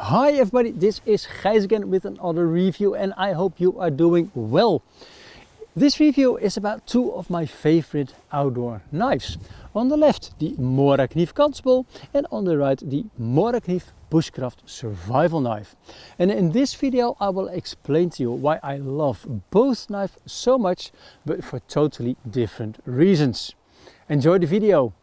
Hi everybody, this is Gijs again with another review and I hope you are doing well. This review is about two of my favorite outdoor knives. On the left the Morakniv Kansbol and on the right the Morakniv Bushcraft survival knife. And in this video I will explain to you why I love both knives so much, but for totally different reasons. Enjoy the video!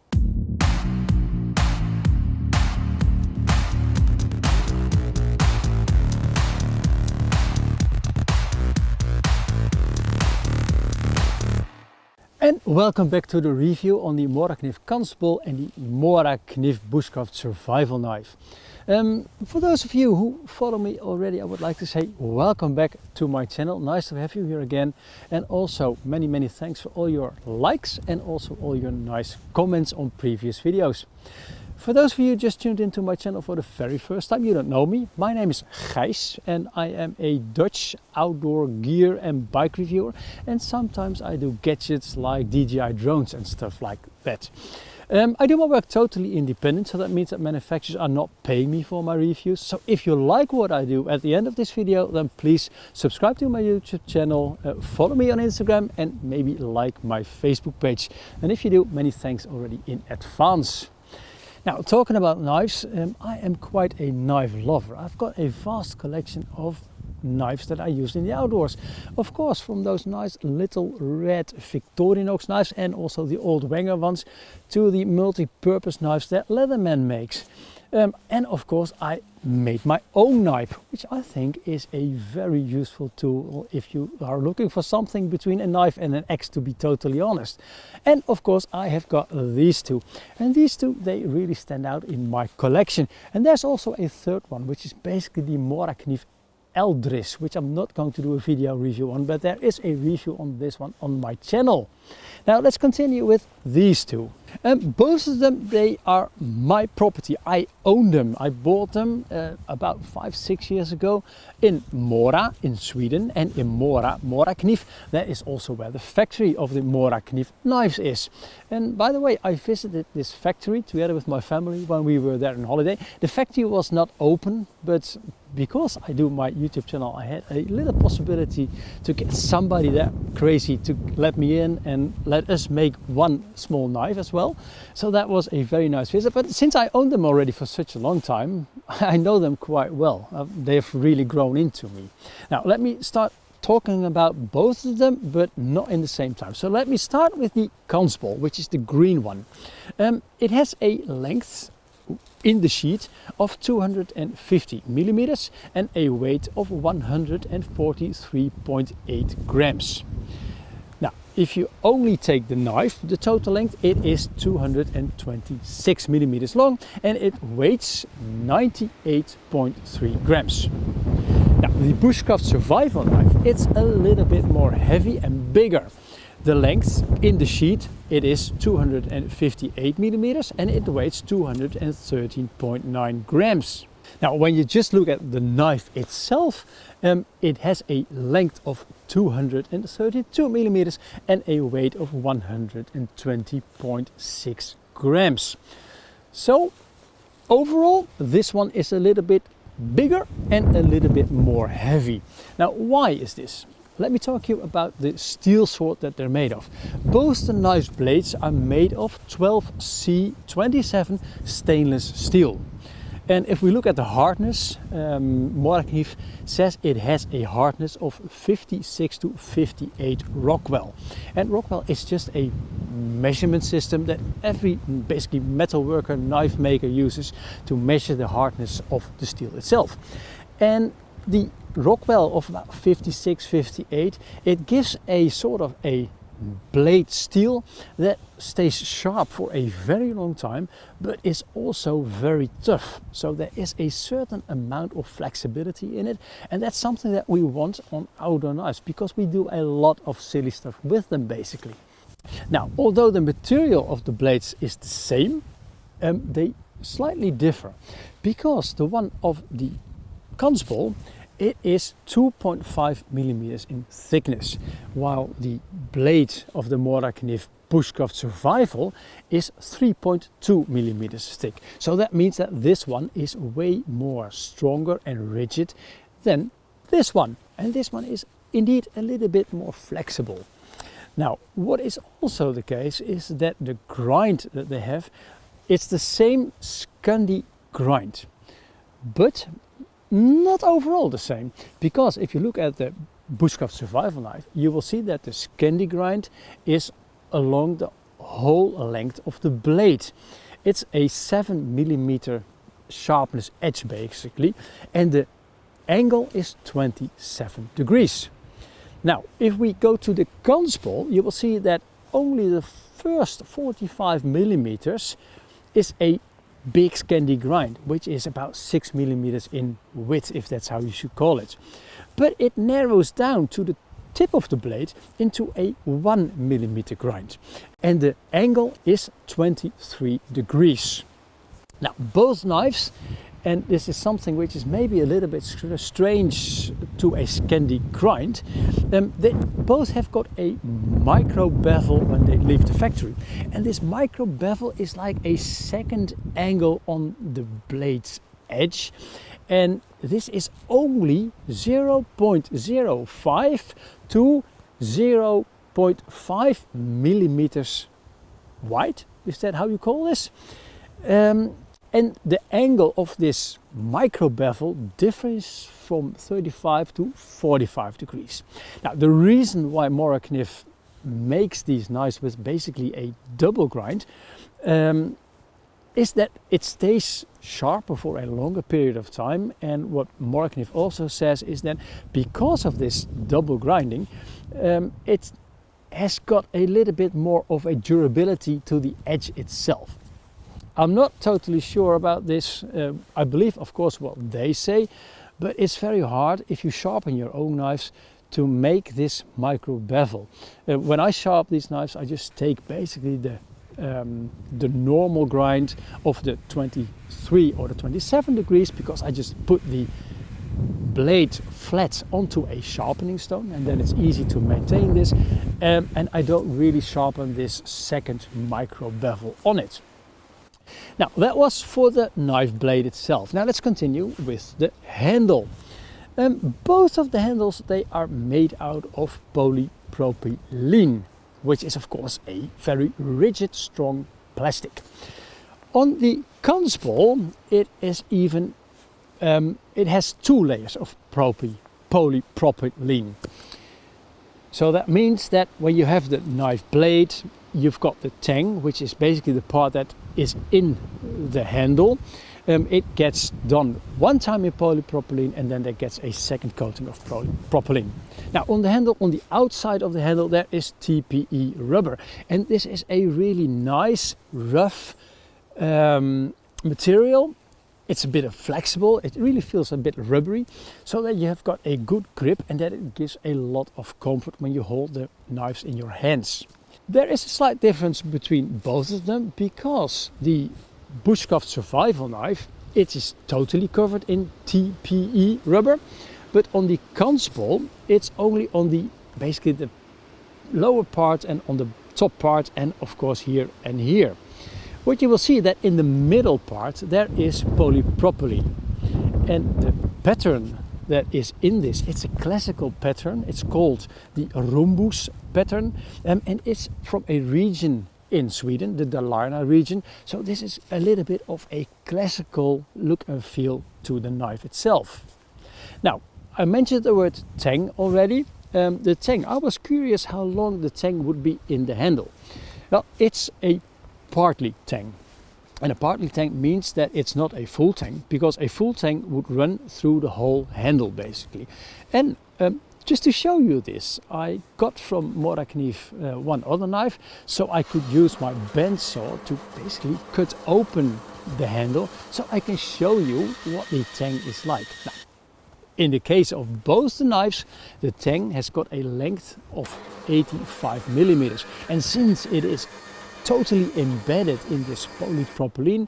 And welcome back to the review on the Morakniv Kansbol and the Morakniv Bushcraft survival knife. For those of you who follow me already, I would like to say welcome back to my channel. Nice to have you here again, and also many thanks for all your likes and also all your nice comments on previous videos. For those of you who just tuned into my channel for the very first time, you don't know me. My name is Gijs and I am a Dutch outdoor gear and bike reviewer, and sometimes I do gadgets like DJI drones and stuff like that. I do my work totally independent, so that means that manufacturers are not paying me for my reviews. So if you like what I do at the end of this video, then please subscribe to my YouTube channel, follow me on Instagram and maybe like my Facebook page. And if you do, many thanks already in advance. Now, talking about knives, I am quite a knife lover. I've got a vast collection of knives that I use in the outdoors. Of course, from those nice little red Victorinox knives and also the old Wenger ones to the multi-purpose knives that Leatherman makes. And of course, I made my own knife, which I think is a very useful tool if you are looking for something between a knife and an axe, to be totally honest. And of course, I have got these two. And these two, they really stand out in my collection. And there's also a third one, which is basically the Morakniv Eldris, which I'm not going to do a video review on, but there is a review on this one on my channel. Now let's continue with these two. Both of them, they are my property. I own them. I bought them about 5-6 years ago in Mora in Sweden, and in Mora, Morakniv, that is also where the factory of the Morakniv knives is. And by the way, I visited this factory together with my family when we were there on holiday. The factory was not open, but because I do my YouTube channel, I had a little possibility to get somebody that crazy to let me in and let us make one small knife as well. So that was a very nice visit. But since I own them already for such a long time, I know them quite well. They've really grown into me. Now let me start talking about both of them, but not in the same time. So let me start with the Kansbol, which is the green one. It has a length in the sheet of 250 millimeters and a weight of 143.8 grams. Now, if you only take the knife, the total length, it is 226 millimeters long and it weighs 98.3 grams. Now, the Bushcraft survival knife, it's a little bit more heavy and bigger. The length in the sheet, it is 258 millimeters and it weighs 213.9 grams. Now, when you just look at the knife itself, it has a length of 232 millimeters and a weight of 120.6 grams. So overall, this one is a little bit bigger and a little bit more heavy. Now, why is this? Let me talk to you about the steel sword that they're made of. Both the knife's blades are made of 12C27 stainless steel. And if we look at the hardness, Morakniv says it has a hardness of 56 to 58 Rockwell. And Rockwell is just a measurement system that every basically metal worker, knife maker uses to measure the hardness of the steel itself. And the Rockwell of about 56, 58, it gives a sort of a blade steel that stays sharp for a very long time, but is also very tough. So there is a certain amount of flexibility in it, and that's something that we want on outdoor knives because we do a lot of silly stuff with them basically. Now, although the material of the blades is the same, they slightly differ, because the one of the Kansbol, it is 2.5 millimeters in thickness, while the blade of the Morakniv Bushcraft Survival is 3.2 millimeters thick. So that means that this one is way more stronger and rigid than this one. And this one is indeed a little bit more flexible. Now, what is also the case is that the grind that they have, it's the same Scandi grind, but not overall the same. Because if you look at the Bushcraft Survival knife, you will see that the Scandi grind is along the whole length of the blade. It's a 7 millimeter sharpness edge basically, and the angle is 27 degrees. Now, if we go to the Kansbol, you will see that only the first 45 millimeters is a big Scandi grind, which is about 6 millimeters in width, if that's how you should call it. But it narrows down to the tip of the blade into a 1 millimeter grind, and the angle is 23 degrees. Now, both knives, and this is something which is maybe a little bit strange to a Scandi grind, they both have got a micro bevel when they leave the factory. And this micro bevel is like a second angle on the blade's edge. And this is only 0.05 to 0.5 millimeters wide. Is that how you call this? And the angle of this micro bevel differs from 35 to 45 degrees. Now, the reason why Morakniv makes these knives with basically a double grind is that it stays sharper for a longer period of time. And what Morakniv also says is that because of this double grinding, it has got a little bit more of a durability to the edge itself. I'm not totally sure about this. I believe, of course, what they say, but it's very hard if you sharpen your own knives to make this micro bevel. When I sharpen these knives, I just take basically the normal grind of the 23 or the 27 degrees, because I just put the blade flat onto a sharpening stone, and then it's easy to maintain this, and I don't really sharpen this second micro bevel on it. Now, that was for the knife blade itself. Now let's continue with the handle. Both of the handles, they are made out of polypropylene, which is of course a very rigid, strong plastic. On the Kansbol, it is even it has 2 layers of polypropylene. So that means that when you have the knife blade, you've got the tang, which is basically the part that is in the handle. It gets done one time in polypropylene, and then there gets a second coating of polypropylene. Now, on the handle, on the outside of the handle, there is TPE rubber, and this is a really nice rough material. It's a bit flexible, it really feels a bit rubbery, so that you have got a good grip, and that it gives a lot of comfort when you hold the knives in your hands. There is a slight difference between both of them, because the Bushcraft Survival knife, it is totally covered in TPE rubber, but on the Kansbol, it's only on the basically the lower part and on the top part, and of course here and here. What you will see that in the middle part there is polypropylene, and the pattern that is in this, it's a classical pattern. It's called the rhombus pattern, and it's from a region in Sweden, the Dalarna region. So this is a little bit of a classical look and feel to the knife itself. Now, I mentioned the word tang already. The tang, I was curious how long the tang would be in the handle. Well, it's a partly tang. And a partly tang means that it's not a full tang, because a full tang would run through the whole handle basically. And just to show you this, I got from Morakniv one other knife, so I could use my bandsaw to basically cut open the handle, so I can show you what the tang is like. Now, in the case of both the knives, the tang has got a length of 85 millimeters, and since it is totally embedded in this polypropylene,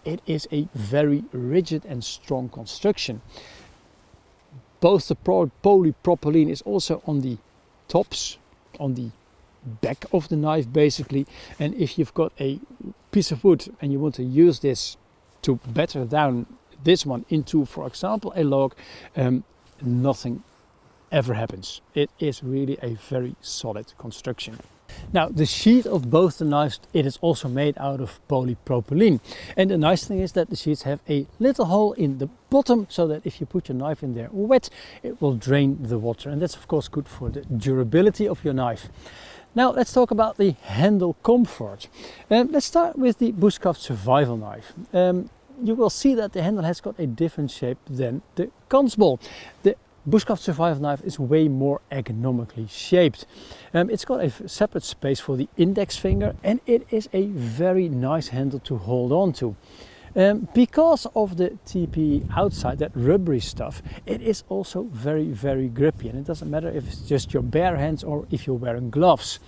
it is a very rigid and strong construction. Both the polypropylene is also on the tops, on the back of the knife basically. And if you've got a piece of wood and you want to use this to batter down this one into, for example, a log, nothing ever happens. It is really a very solid construction. Now, the sheath of both the knives, it is also made out of polypropylene. And the nice thing is that the sheaths have a little hole in the bottom, so that if you put your knife in there wet, it will drain the water. And that's of course good for the durability of your knife. Now let's talk about the handle comfort. Let's start with the Bushcraft survival knife. You will see that the handle has got a different shape than the Kansbol. The Bushcraft survival knife is way more ergonomically shaped. It's got a separate space for the index finger, and it is a very nice handle to hold on to. Because of the TPE outside, that rubbery stuff, it is also very grippy, and it doesn't matter if it's just your bare hands or if you're wearing gloves.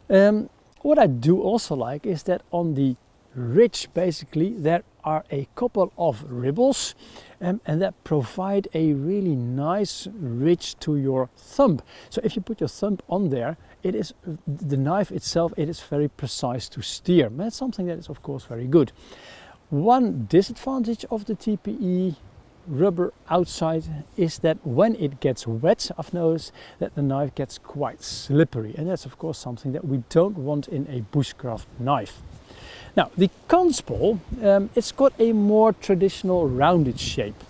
What I do also like is that on the ridge basically there are a couple of ribbles, and that provide a really nice ridge to your thumb. So if you put your thumb on there, it is the knife itself, it is very precise to steer. That's something that is of course very good. One disadvantage of the TPE rubber outside is that when it gets wet, I've noticed that the knife gets quite slippery, and that's of course something that we don't want in a bushcraft knife. Now, the Kansbol, it's got a more traditional rounded shape.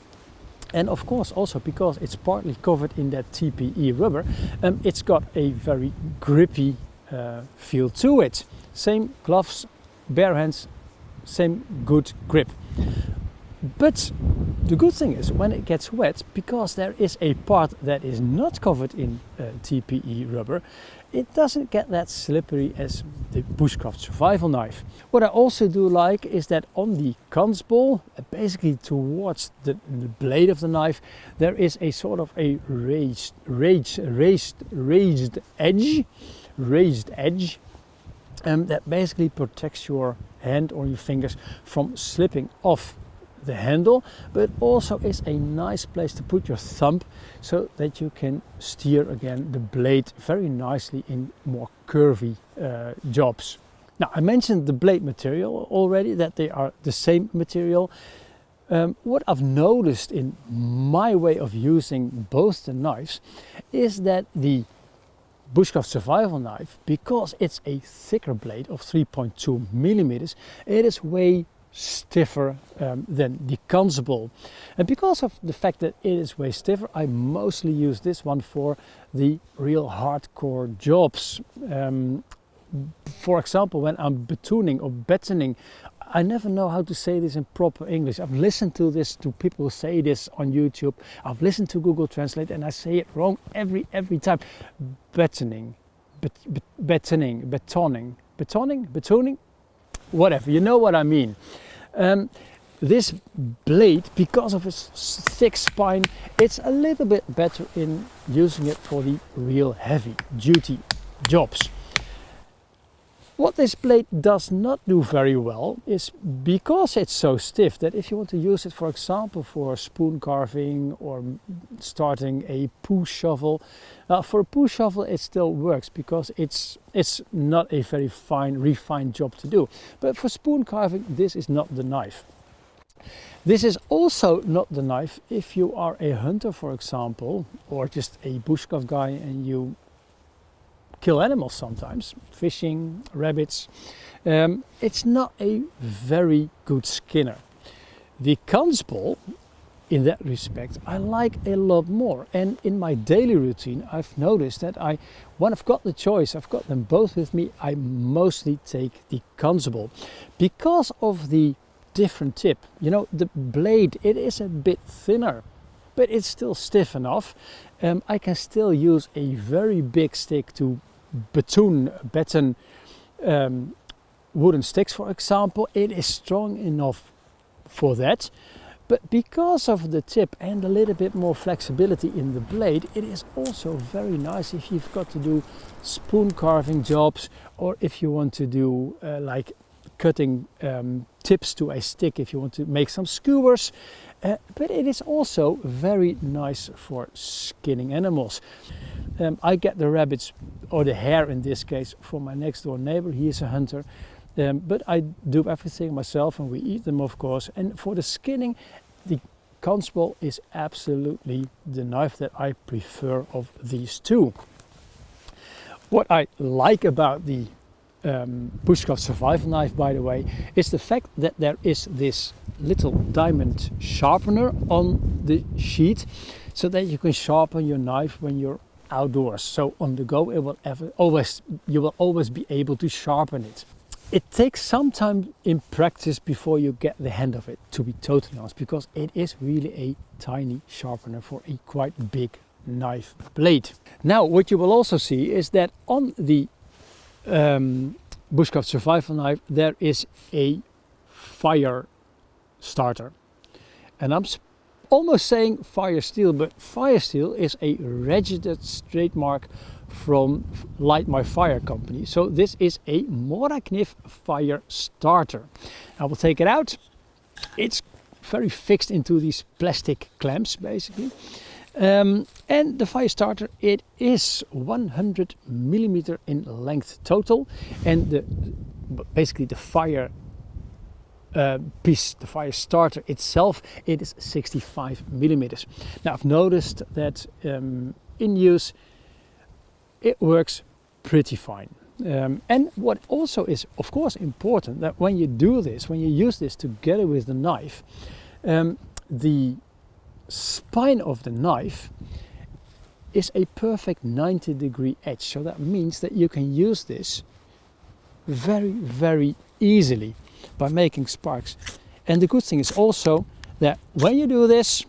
And of course also because it's partly covered in that TPE rubber, it's got a very grippy feel to it. Same gloves, bare hands, same good grip. But the good thing is when it gets wet, because there is a part that is not covered in TPE rubber, it doesn't get that slippery as the Bushcraft survival knife. What I also do like is that on the Kansbol, basically towards the blade of the knife, there is a sort of a raised edge that basically protects your hand or your fingers from slipping off the handle, but also is a nice place to put your thumb so that you can steer again the blade very nicely in more curvy jobs. Now, I mentioned the blade material already, that they are the same material. What I've noticed in my way of using both the knives is that the Bushcraft survival knife, because it's a thicker blade of 3.2 millimeters, it is way stiffer than the Kansbol. And because of the fact that it is way stiffer, I mostly use this one for the real hardcore jobs. For example, when I'm batooning or battening, I never know how to say this in proper English. I've listened to people say this on YouTube. I've listened to Google Translate and I say it wrong every time. Battening, batooning, whatever, you know what I mean. This blade, because of its thick spine, it's a little bit better in using it for the real heavy duty jobs. What this blade does not do very well is, because it's so stiff, that if you want to use it, for example, for spoon carving or starting a poo shovel, for a poo shovel it still works because it's not a very refined job to do. But for spoon carving, this is not the knife. This is also not the knife if you are a hunter, for example, or just a bushcraft guy and you kill animals sometimes, fishing, rabbits. It's not a very good skinner. The Kansbol, in that respect, I like a lot more. And in my daily routine, I've noticed that when I've got the choice, I've got them both with me, I mostly take the Kansbol. Because of the different tip, you know, the blade, it is a bit thinner, but it's still stiff enough. I can still use a very big stick to batten wooden sticks, for example. It is strong enough for that, but because of the tip and a little bit more flexibility in the blade, it is also very nice if you've got to do spoon carving jobs, or if you want to do like cutting tips to a stick, if you want to make some skewers. But it is also very nice for skinning animals. I get the rabbits or the hair in this case, from my next door neighbor. He is a hunter. But I do everything myself, and we eat them, of course. And for the skinning, the Kansbol is absolutely the knife that I prefer of these two. What I like about the Bushcraft survival knife, by the way, is the fact that there is this little diamond sharpener on the sheet, so that you can sharpen your knife when you're outdoors. So on the go, you will always be able to sharpen it. It takes some time in practice before you get the hang of it, to be totally honest, because it is really a tiny sharpener for a quite big knife blade. Now, what you will also see is that on the Bushcraft survival knife there is a fire starter, and I'm almost saying fire steel, but fire steel is a registered trademark from Light My Fire company. So this is a Morakniv fire starter. I will take it out. It's very fixed into these plastic clamps basically. And the fire starter, it is 100 millimeter in length total, and basically the fire piece, the fire starter itself, it is 65 millimeters. Now I've noticed that in use it works pretty fine. And what also is of course important, that when you do this, when you use this together with the knife, the spine of the knife is a perfect 90-degree edge. So that means that you can use this very easily by making sparks. And the good thing is also that when you do this,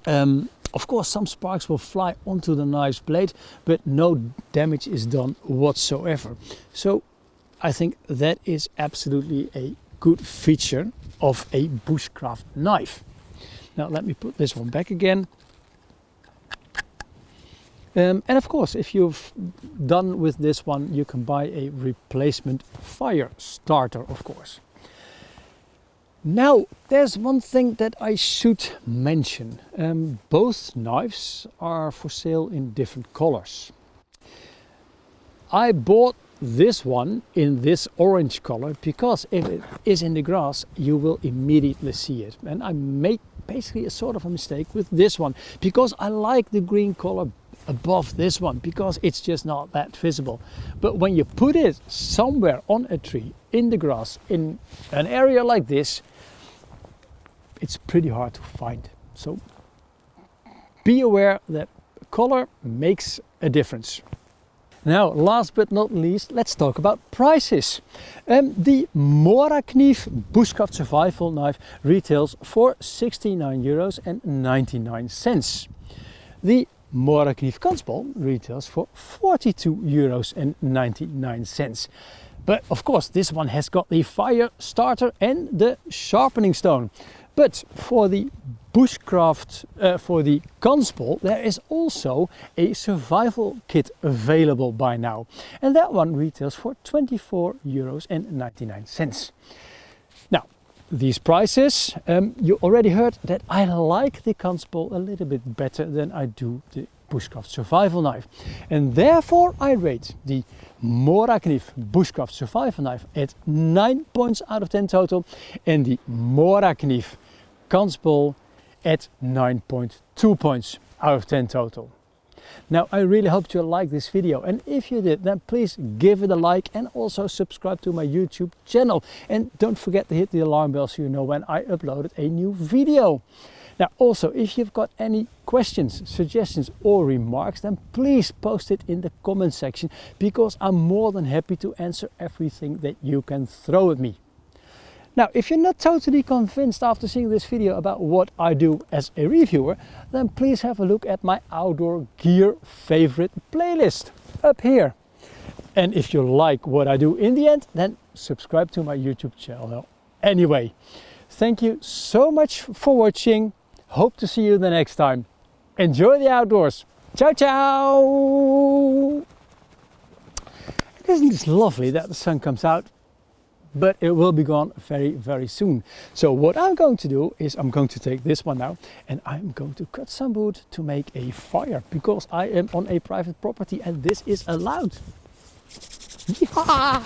of course some sparks will fly onto the knife's blade, but no damage is done whatsoever. So I think that is absolutely a good feature of a bushcraft knife. Now let me put this one back again. And of course, if you've done with this one, you can buy a replacement fire starter, of course. Now, there's one thing that I should mention. Both knives are for sale in different colors. I bought this one in this orange color because if it is in the grass, you will immediately see it. And I made basically a sort of a mistake with this one because I like the green color above this one because it's just not that visible. But when you put it somewhere on a tree, in the grass, in an area like this, it's pretty hard to find. So be aware that color makes a difference. Now, last but not least, let's talk about prices. The Morakniv Bushcraft survival knife retails for €69.99. The Morakniv Kansbol retails for €42.99. But of course, this one has got the fire starter and the sharpening stone. But for the Bushcraft, for the Kansbol, there is also a survival kit available by now. And that one retails for €24.99. Now, these prices, you already heard that I like the Kansbol a little bit better than I do the Bushcraft survival knife. And therefore I rate the Morakniv Bushcraft survival knife at 9 points out of 10 total, and the Morakniv Kansbol at 9.2 points out of 10 total. Now, I really hope you liked this video, and if you did, then please give it a like and also subscribe to my YouTube channel. And don't forget to hit the alarm bell so you know when I uploaded a new video. Now, also, if you've got any questions, suggestions or remarks, then please post it in the comment section, because I'm more than happy to answer everything that you can throw at me. Now, if you're not totally convinced after seeing this video about what I do as a reviewer, then please have a look at my outdoor gear favorite playlist up here. And if you like what I do in the end, then subscribe to my YouTube channel. Anyway, thank you so much for watching. Hope to see you the next time. Enjoy the outdoors. Ciao, ciao! Isn't this lovely that the sun comes out but it will be gone very, very soon. So what I'm going to do is I'm going to take this one now and I'm going to cut some wood to make a fire, because I am on a private property and this is allowed. Yeehaw!